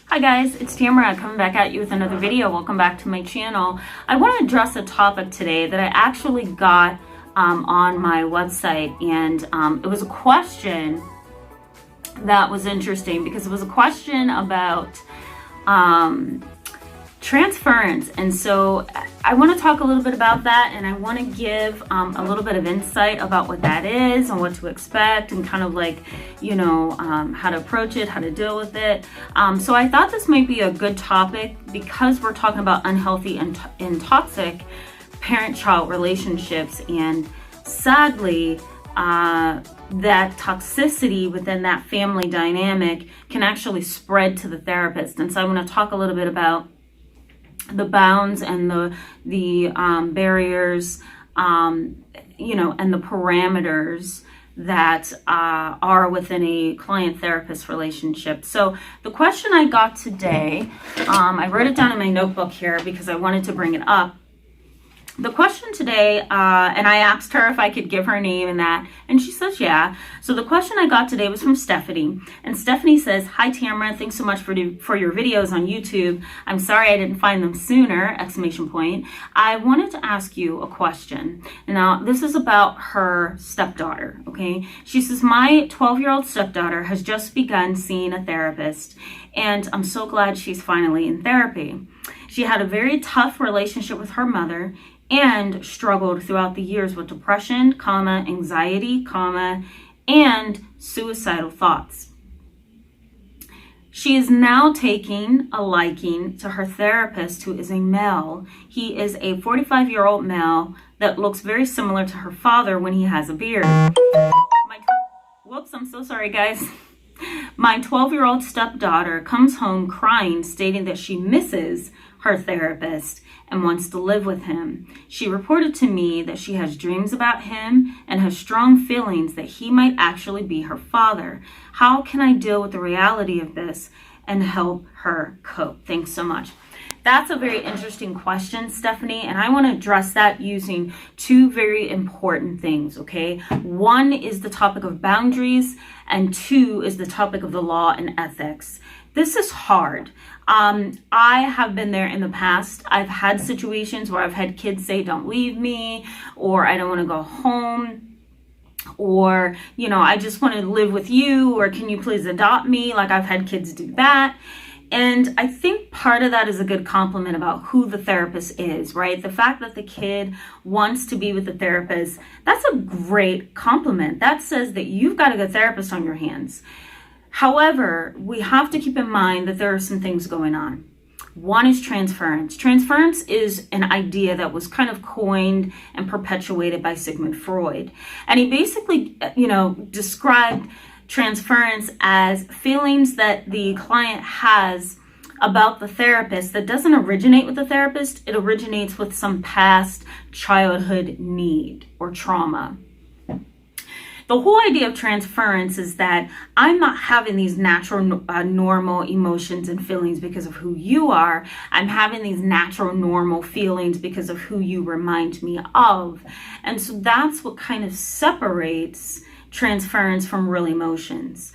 Hi guys, it's Tamara coming back at you with another video. Welcome back to my channel. I want to address a topic today that I actually got on my website, and it was a question that was interesting because it was a question about transference. And so I want to talk a little bit about that, and I want to give a little bit of insight about what that is and what to expect, and kind of like, how to approach it, how to deal with it. So I thought this might be a good topic because we're talking about unhealthy and toxic parent-child relationships, and sadly, that toxicity within that family dynamic can actually spread to the therapist. And so I want to talk a little bit about the bounds and the barriers, and the parameters that are within a client-therapist relationship. So the question I got today, I wrote it down in my notebook here because I wanted to bring it up. The question today, and I asked her if I could give her name and that, and she says yeah. So the question I got today was from Stephanie, and Stephanie says, "Hi Tamara, thanks so much for your videos on YouTube. I'm sorry I didn't find them sooner!" Exclamation point. I wanted to ask you a question. Now this is about her stepdaughter. Okay, she says, "My 12-year-old stepdaughter has just begun seeing a therapist, and I'm so glad she's finally in therapy. She had a very tough relationship with her mother and struggled throughout the years with depression, anxiety, and suicidal thoughts. She is now taking a liking to her therapist, who is a male. He is a 45-year-old male that looks very similar to her father when he has a beard." Whoops, I'm so sorry, guys. "My 12-year-old stepdaughter comes home crying, stating that she misses her therapist and wants to live with him. She reported to me that she has dreams about him and has strong feelings that he might actually be her father. How can I deal with the reality of this and help her cope? Thanks so much." That's a very interesting question, Stephanie, and I want to address that using two very important things, okay? One is the topic of boundaries, and two is the topic of the law and ethics. This is hard. I have been there in the past. I've had situations where I've had kids say, "Don't leave me," or "I don't want to go home," or, "I just want to live with you," or "Can you please adopt me?" Like, I've had kids do that. And I think part of that is a good compliment about who the therapist is, right? The fact that the kid wants to be with the therapist, that's a great compliment. That says that you've got a good therapist on your hands. However, we have to keep in mind that there are some things going on. One is transference. Transference is an idea that was kind of coined and perpetuated by Sigmund Freud. And he basically, described transference as feelings that the client has about the therapist that doesn't originate with the therapist. It originates with some past childhood need or trauma. The whole idea of transference is that I'm not having these natural, normal emotions and feelings because of who you are. I'm having these natural, normal feelings because of who you remind me of. And so that's what kind of separates transference from real emotions.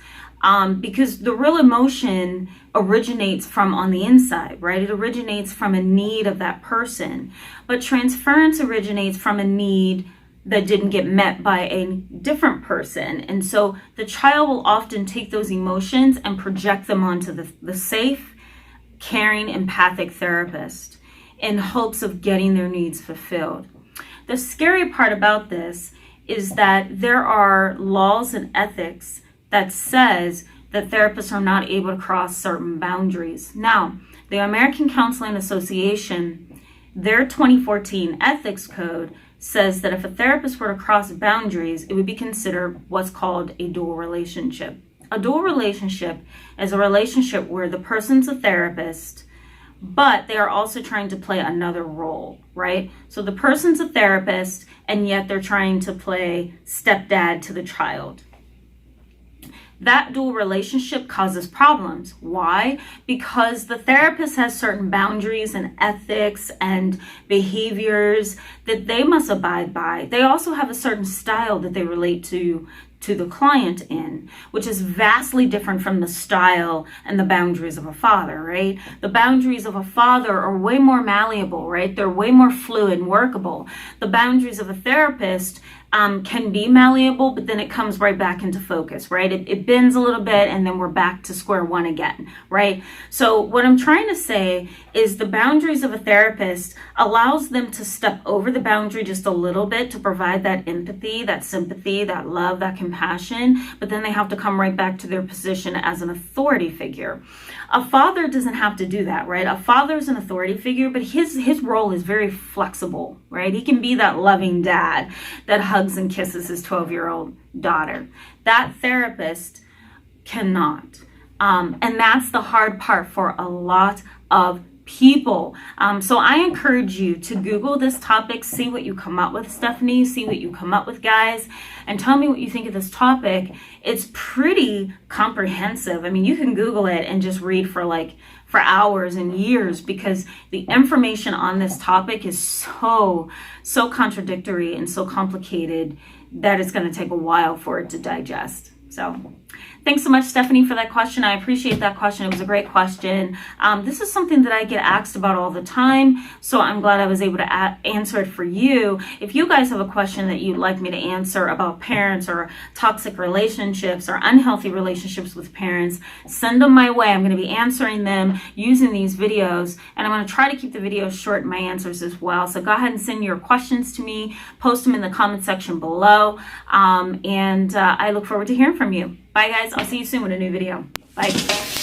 Because the real emotion originates from on the inside, right? It originates from a need of that person. But transference originates from a need that didn't get met by a different person. And so the child will often take those emotions and project them onto the safe, caring, empathic therapist in hopes of getting their needs fulfilled. The scary part about this is that there are laws and ethics that says that therapists are not able to cross certain boundaries. Now, the American Counseling Association, their 2014 ethics code says that if a therapist were to cross boundaries, it would be considered what's called a dual relationship. A dual relationship is a relationship where the person's a therapist, but they are also trying to play another role, right? So the person's a therapist, and yet they're trying to play stepdad to the child. That dual relationship causes problems. Why? Because the therapist has certain boundaries and ethics and behaviors that they must abide by. They also have a certain style that they relate to to the client in, which is vastly different from the style and the boundaries of a father, right? The boundaries of a father are way more malleable, right? They're way more fluid and workable. The boundaries of a therapist can be malleable, but then it comes right back into focus, right? It bends a little bit and then we're back to square one again, right? So what I'm trying to say is the boundaries of a therapist allows them to step over the boundary just a little bit to provide that empathy, that sympathy, that love, that compassion, but then they have to come right back to their position as an authority figure. A father doesn't have to do that, right? A father is an authority figure, but his role is very flexible, right? He can be that loving dad that hugs and kisses his 12-year-old daughter. That therapist cannot. And that's the hard part for a lot of people. So I encourage you to Google this topic, see what you come up with, Stephanie, see what you come up with, guys, and tell me what you think of this topic. It's pretty comprehensive. I mean, you can Google it and just read for hours and years, because the information on this topic is so contradictory and so complicated that it's going to take a while for it to digest. So thanks so much, Stephanie, for that question. I appreciate that question. It was a great question. This is something that I get asked about all the time, so I'm glad I was able to answer it for you. If you guys have a question that you'd like me to answer about parents or toxic relationships or unhealthy relationships with parents, send them my way. I'm going to be answering them using these videos, and I'm going to try to keep the videos short in my answers as well. So go ahead and send your questions to me. Post them in the comment section below, and I look forward to hearing from you. Bye, guys. I'll see you soon with a new video. Bye.